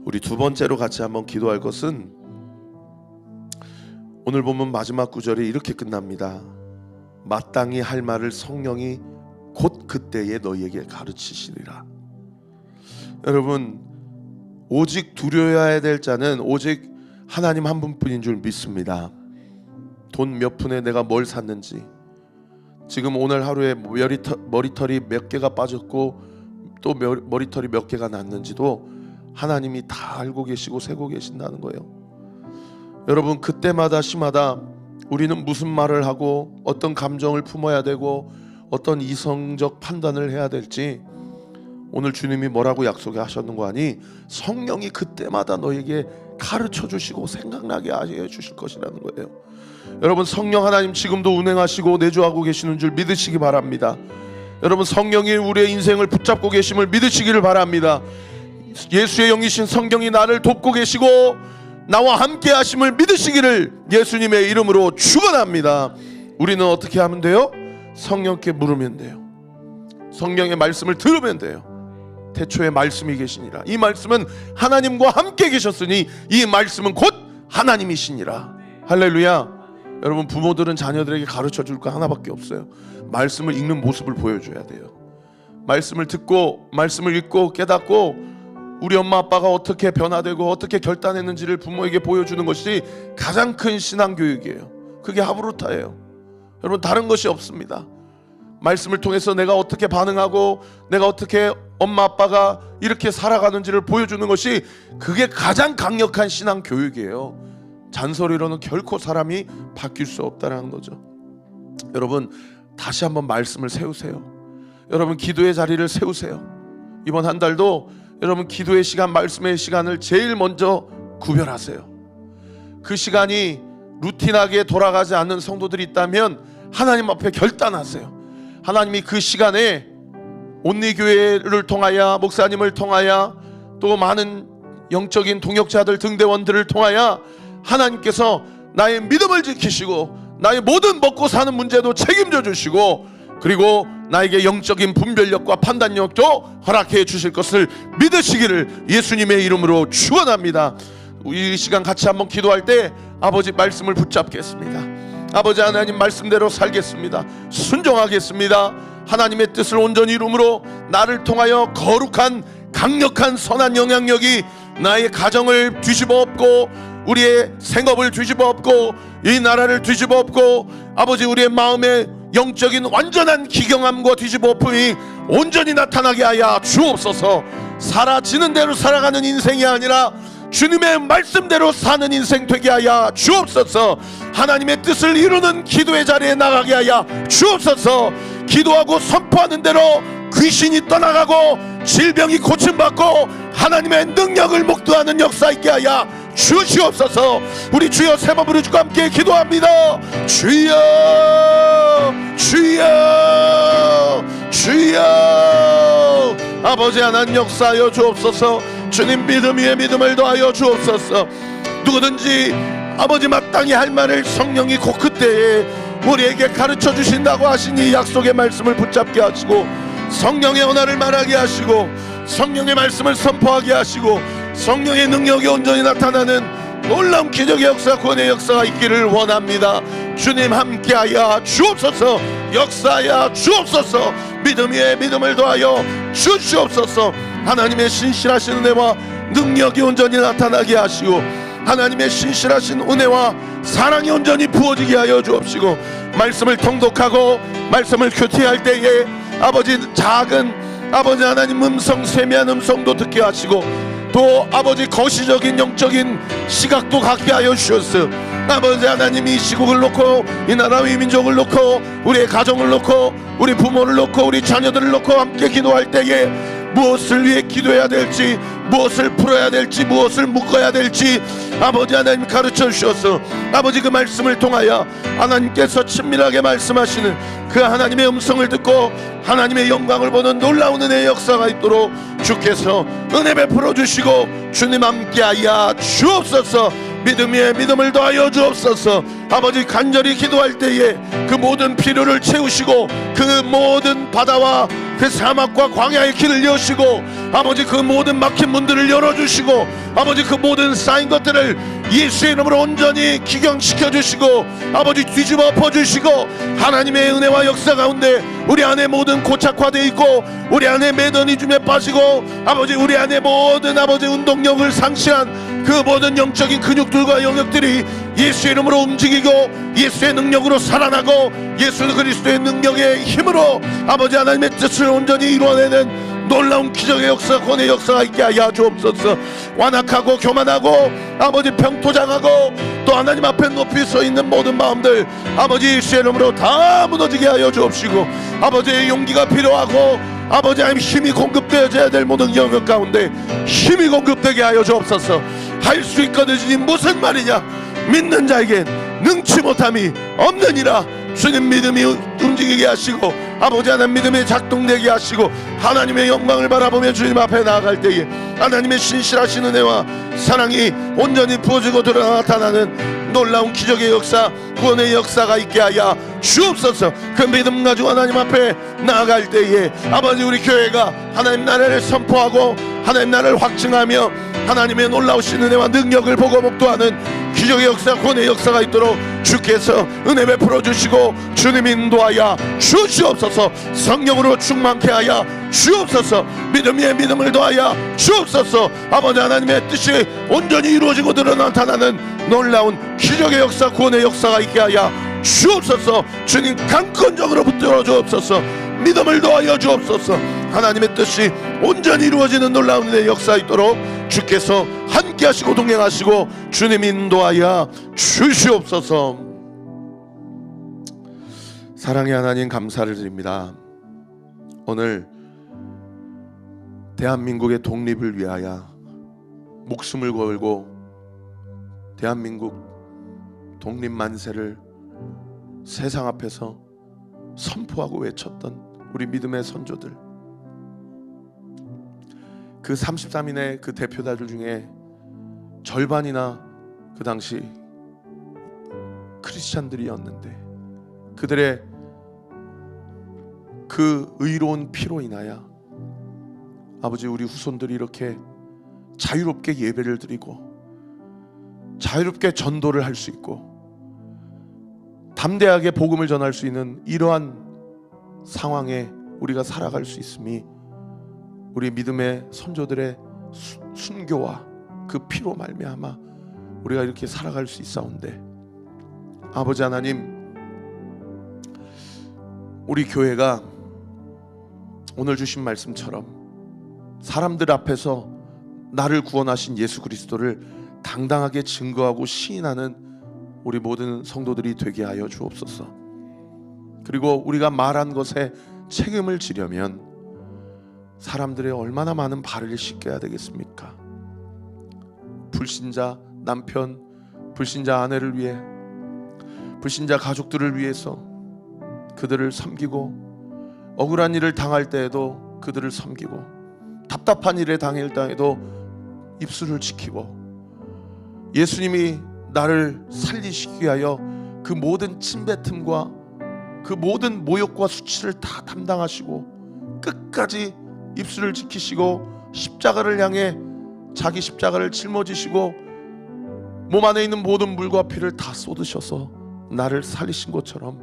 우리 두 번째로 같이 한번 기도할 것은 오늘 보면 마지막 구절이 이렇게 끝납니다. 마땅히 할 말을 성령이 곧 그때에 너희에게 가르치시리라. 여러분, 오직 두려워해야 될 자는 오직 하나님 한 분뿐인 줄 믿습니다. 돈 몇 푼에 내가 뭘 샀는지, 지금 오늘 하루에 머리털이 몇 개가 빠졌고 또 머리털이 몇 개가 났는지도 하나님이 다 알고 계시고 세고 계신다는 거예요. 여러분, 그때마다 시마다 우리는 무슨 말을 하고 어떤 감정을 품어야 되고 어떤 이성적 판단을 해야 될지 오늘 주님이 뭐라고 약속하셨는 거 아니? 성령이 그때마다 너에게 가르쳐 주시고 생각나게 하여 주실 것이라는 거예요. 여러분, 성령 하나님 지금도 운행하시고 내주하고 계시는 줄 믿으시기 바랍니다. 여러분, 성령이 우리의 인생을 붙잡고 계심을 믿으시기를 바랍니다. 예수의 영이신 성령이 나를 돕고 계시고 나와 함께 하심을 믿으시기를 예수님의 이름으로 축원합니다. 우리는 어떻게 하면 돼요? 성령께 물으면 돼요. 성령의 말씀을 들으면 돼요. 태초에 말씀이 계시니라. 이 말씀은 하나님과 함께 계셨으니 이 말씀은 곧 하나님이시니라. 할렐루야. 여러분, 부모들은 자녀들에게 가르쳐 줄 거 하나밖에 없어요. 말씀을 읽는 모습을 보여줘야 돼요. 말씀을 듣고 말씀을 읽고 깨닫고 우리 엄마 아빠가 어떻게 변화되고 어떻게 결단했는지를 부모에게 보여주는 것이 가장 큰 신앙교육이에요. 그게 하브루타예요. 여러분, 다른 것이 없습니다. 말씀을 통해서 내가 어떻게 반응하고 내가 어떻게 엄마 아빠가 이렇게 살아가는지를 보여주는 것이 그게 가장 강력한 신앙 교육이에요. 잔소리로는 결코 사람이 바뀔 수 없다는 거죠. 여러분, 다시 한번 말씀을 세우세요. 여러분, 기도의 자리를 세우세요. 이번 한 달도 여러분, 기도의 시간, 말씀의 시간을 제일 먼저 구별하세요. 그 시간이 루틴하게 돌아가지 않는 성도들이 있다면 하나님 앞에 결단하세요. 하나님이 그 시간에 온리교회를 통하여, 목사님을 통하여, 또 많은 영적인 동역자들, 등대원들을 통하여 하나님께서 나의 믿음을 지키시고 나의 모든 먹고 사는 문제도 책임져 주시고 그리고 나에게 영적인 분별력과 판단력도 허락해 주실 것을 믿으시기를 예수님의 이름으로 축원합니다. 이 시간 같이 한번 기도할 때 아버지 말씀을 붙잡겠습니다. 아버지 하나님 말씀대로 살겠습니다. 순종하겠습니다. 하나님의 뜻을 온전히 이루므로 나를 통하여 거룩한 강력한 선한 영향력이 나의 가정을 뒤집어 엎고 우리의 생업을 뒤집어 엎고 이 나라를 뒤집어 엎고 아버지 우리의 마음에 영적인 완전한 기경함과 뒤집어엎음이 온전히 나타나게 하여 주옵소서. 사라지는 대로 살아가는 인생이 아니라 주님의 말씀대로 사는 인생 되게 하여 주옵소서. 하나님의 뜻을 이루는 기도의 자리에 나가게 하여 주옵소서. 기도하고 선포하는 대로 귀신이 떠나가고 질병이 고침받고 하나님의 능력을 목도하는 역사 있게 하여 주시옵소서. 우리 주여 세 번 부르짖고 함께 기도합니다. 주여 주여 주여. 아버지 하나님 역사하여 주옵소서. 주님 믿음 위에 믿음을 더하여 주옵소서. 누구든지 아버지 마땅히 할 말을 성령이 곧 그때에 우리에게 가르쳐 주신다고 하신 이 약속의 말씀을 붙잡게 하시고 성령의 언어를 말하게 하시고 성령의 말씀을 선포하게 하시고 성령의 능력이 온전히 나타나는 놀라운 기적의 역사, 구원의 역사가 있기를 원합니다. 주님 함께하여 주옵소서. 역사하여 주옵소서. 믿음 위에 믿음을 더하여 주시옵소서. 하나님의 신실하신 은혜와 능력이 온전히 나타나게 하시고 하나님의 신실하신 은혜와 사랑이 온전히 부어지게 하여 주옵시고 말씀을 통독하고 말씀을 큐티할 때에 아버지 작은 아버지 하나님 음성, 세미한 음성도 듣게 하시고 또 아버지 거시적인 영적인 시각도 갖게 하여 주셨어. 아버지 하나님 이 시국을 놓고 이 나라와 이 민족을 놓고 우리의 가정을 놓고 우리 부모를 놓고 우리 자녀들을 놓고 함께 기도할 때에 무엇을 위해 기도해야 될지 무엇을 풀어야 될지 무엇을 묶어야 될지 아버지 하나님 가르쳐 주셔서 아버지 그 말씀을 통하여 하나님께서 친밀하게 말씀하시는 그 하나님의 음성을 듣고 하나님의 영광을 보는 놀라운 은혜의 역사가 있도록 주께서 은혜 베풀어 주시고 주님 함께하여 주옵소서. 믿음 위에 믿음을 더하여 주옵소서. 아버지 간절히 기도할 때에 그 모든 필요를 채우시고 그 모든 바다와 그 사막과 광야의 길을 여시고 아버지 그 모든 막힌 문들을 열어주시고 아버지 그 모든 쌓인 것들을 예수의 이름으로 온전히 기경시켜 주시고 아버지 뒤집어 엎어주시고 하나님의 은혜와 역사 가운데 우리 안에 모든 고착화되어 있고 우리 안에 매너니즘에 빠지고 아버지 우리 안에 모든 아버지 운동력을 상실한 그 모든 영적인 근육들과 영역들이 예수의 이름으로 움직이고 예수의 능력으로 살아나고 예수 그리스도의 능력의 힘으로 아버지 하나님의 뜻을 온전히 이루어내는 놀라운 기적의 역사, 권의 역사가 있게 하여 주옵소서. 완악하고 교만하고 아버지 평토장하고 또 하나님 앞에 높이 서 있는 모든 마음들 아버지 예수의 이름으로 다 무너지게 하여 주옵시고 아버지의 용기가 필요하고 아버지 하나님 힘이 공급되어져야 될 모든 영역 가운데 힘이 공급되게 하여 주옵소서. 할 수 있거든 주님 무슨 말이냐 믿는 자에겐 능치 못함이 없느니라. 주님 믿음이 움직이게 하시고 아버지 하나님 믿음이 작동되게 하시고 하나님의 영광을 바라보며 주님 앞에 나아갈 때에 하나님의 신실하신 은혜와 사랑이 온전히 부어지고 드러나 나타나는 놀라운 기적의 역사, 구원의 역사가 있게 하여 주옵소서. 그 믿음 가지고 하나님 앞에 나아갈 때에 아버지 우리 교회가 하나님 나라를 선포하고 하나님 나라를 확증하며 하나님의 놀라우신 은혜와 능력을 보고 목도하는 기적의 역사, 구원의 역사가 있도록 주께서 은혜 베풀어 주시고 주님 인도하여 주시옵소서. 성령으로 충만케 하여 주옵소서. 믿음 위에 믿음을 더하여 주옵소서. 아버지 하나님의 뜻이 온전히 이루어지고 나타나는 놀라운 기적의 역사, 구원의 역사가 있게 하여 주옵소서. 주님 강권적으로 붙들어 주옵소서. 믿음을 더하여 주옵소서. 하나님의 뜻이 온전히 이루어지는 놀라운 은혜의 역사 있도록 주께서 함께 하시고 동행하시고 주님 인도하여 주시옵소서. 사랑의 하나님 감사를 드립니다. 오늘 대한민국의 독립을 위하여 목숨을 걸고 대한민국 독립 만세를 세상 앞에서 선포하고 외쳤던 우리 믿음의 선조들, 그 33인의 그 대표자들 중에 절반이나 그 당시 크리스찬들이었는데 그들의 그 의로운 피로 인하여 아버지 우리 후손들이 이렇게 자유롭게 예배를 드리고 자유롭게 전도를 할 수 있고 담대하게 복음을 전할 수 있는 이러한 상황에 우리가 살아갈 수 있음이 우리 믿음의 선조들의 순교와 그 피로 말미암아 우리가 이렇게 살아갈 수 있사온데 아버지 하나님 우리 교회가 오늘 주신 말씀처럼 사람들 앞에서 나를 구원하신 예수 그리스도를 당당하게 증거하고 시인하는 우리 모든 성도들이 되게 하여 주옵소서. 그리고 우리가 말한 것에 책임을 지려면 사람들의 얼마나 많은 발을 씻겨야 되겠습니까? 불신자 남편, 불신자 아내를 위해, 불신자 가족들을 위해서 그들을 섬기고, 억울한 일을 당할 때에도 그들을 섬기고, 답답한 일에 당할 때에도 입술을 지키고, 예수님이 나를 살리시기 위하여 그 모든 침뱉음과 그 모든 모욕과 수치를 다 담당하시고 끝까지 입술을 지키시고 십자가를 향해 자기 십자가를 짊어지시고 몸 안에 있는 모든 물과 피를 다 쏟으셔서 나를 살리신 것처럼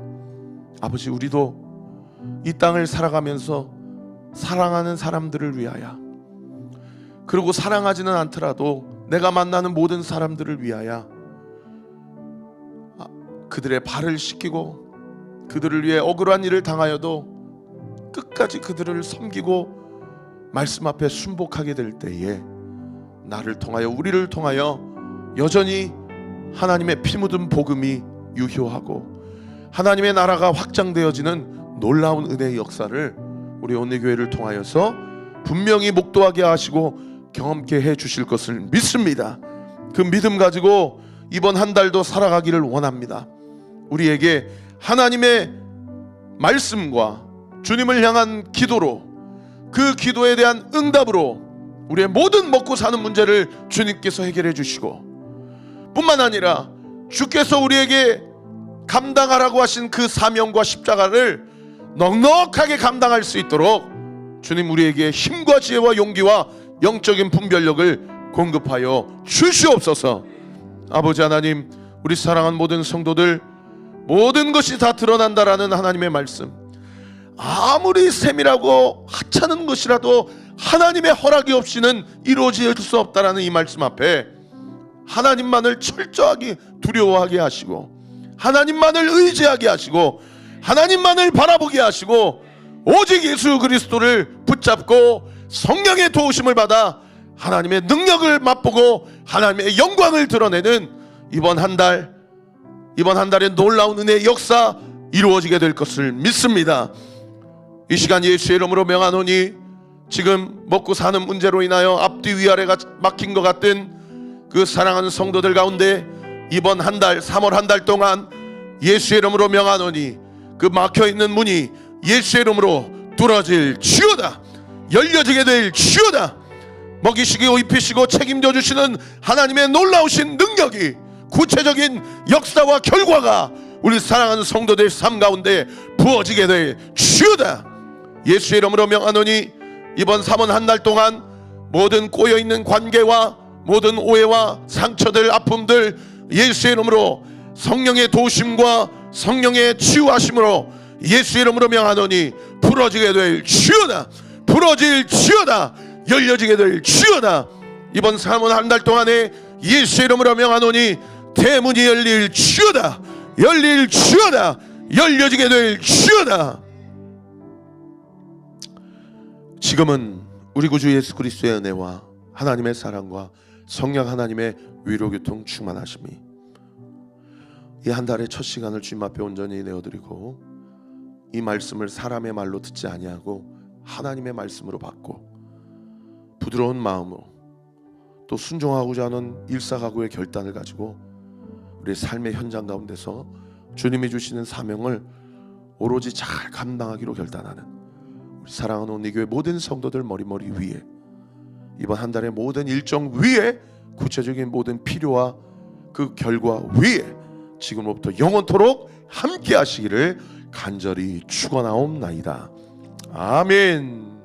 아버지, 우리도 이 땅을 살아가면서 사랑하는 사람들을 위하여, 그리고 사랑하지는 않더라도 내가 만나는 모든 사람들을 위하여 그들의 발을 씻기고, 그들을 위해 억울한 일을 당하여도 끝까지 그들을 섬기고 말씀 앞에 순복하게 될 때에 나를 통하여, 우리를 통하여 여전히 하나님의 피 묻은 복음이 유효하고 하나님의 나라가 확장되어지는 놀라운 은혜의 역사를 우리 온리교회를 통하여서 분명히 목도하게 하시고 경험케 해 주실 것을 믿습니다. 그 믿음 가지고 이번 한 달도 살아가기를 원합니다. 우리에게 하나님의 말씀과 주님을 향한 기도로, 그 기도에 대한 응답으로 우리의 모든 먹고 사는 문제를 주님께서 해결해 주시고, 뿐만 아니라 주께서 우리에게 감당하라고 하신 그 사명과 십자가를 넉넉하게 감당할 수 있도록 주님 우리에게 힘과 지혜와 용기와 영적인 분별력을 공급하여 주시옵소서. 아버지 하나님, 우리 사랑하는 모든 성도들, 모든 것이 다 드러난다라는 하나님의 말씀, 아무리 세밀하고 하찮은 것이라도 하나님의 허락이 없이는 이루어질 수 없다라는 이 말씀 앞에 하나님만을 철저하게 두려워하게 하시고, 하나님만을 의지하게 하시고, 하나님만을 바라보게 하시고, 오직 예수 그리스도를 붙잡고 성령의 도우심을 받아 하나님의 능력을 맛보고 하나님의 영광을 드러내는 이번 한 달의 놀라운 은혜의 역사 이루어지게 될 것을 믿습니다. 이 시간 예수의 이름으로 명하노니, 지금 먹고 사는 문제로 인하여 앞뒤 위아래가 막힌 것 같은 그 사랑하는 성도들 가운데 이번 한 달, 3월 한 달 동안 예수의 이름으로 명하노니 그 막혀있는 문이 예수의 이름으로 뚫어질 지어다, 열려지게 될 지어다. 먹이시고 입히시고 책임져 주시는 하나님의 놀라우신 능력이, 구체적인 역사와 결과가 우리 사랑하는 성도들 삶 가운데 부어지게 될 지어다. 예수의 이름으로 명하노니 이번 3월 한 달 동안 모든 꼬여있는 관계와 모든 오해와 상처들, 아픔들 예수의 이름으로 성령의 도우심과 성령의 치유하심으로 예수의 이름으로 명하노니 부러지게 될 지어다, 부러질 지어다, 열려지게 될 지어다. 이번 3월 한 달 동안에 예수의 이름으로 명하노니 대문이 열릴 지어다, 열릴 지어다, 열려지게 될 지어다. 지금은 우리 구주 예수 그리스도의 은혜와 하나님의 사랑과 성령 하나님의 위로교통 충만하심이 이 한 달의 첫 시간을 주님 앞에 온전히 내어드리고, 이 말씀을 사람의 말로 듣지 아니하고 하나님의 말씀으로 받고 부드러운 마음으로 또 순종하고자 하는 일사각오의 결단을 가지고 우리의 삶의 현장 가운데서 주님이 주시는 사명을 오로지 잘 감당하기로 결단하는 우리 사랑하는 온리교회 모든 성도들 머리머리 위에, 이번 한 달의 모든 일정 위에, 구체적인 모든 필요와 그 결과 위에 지금부터 영원토록 함께 하시기를 간절히 축원하옵나이다. 아멘.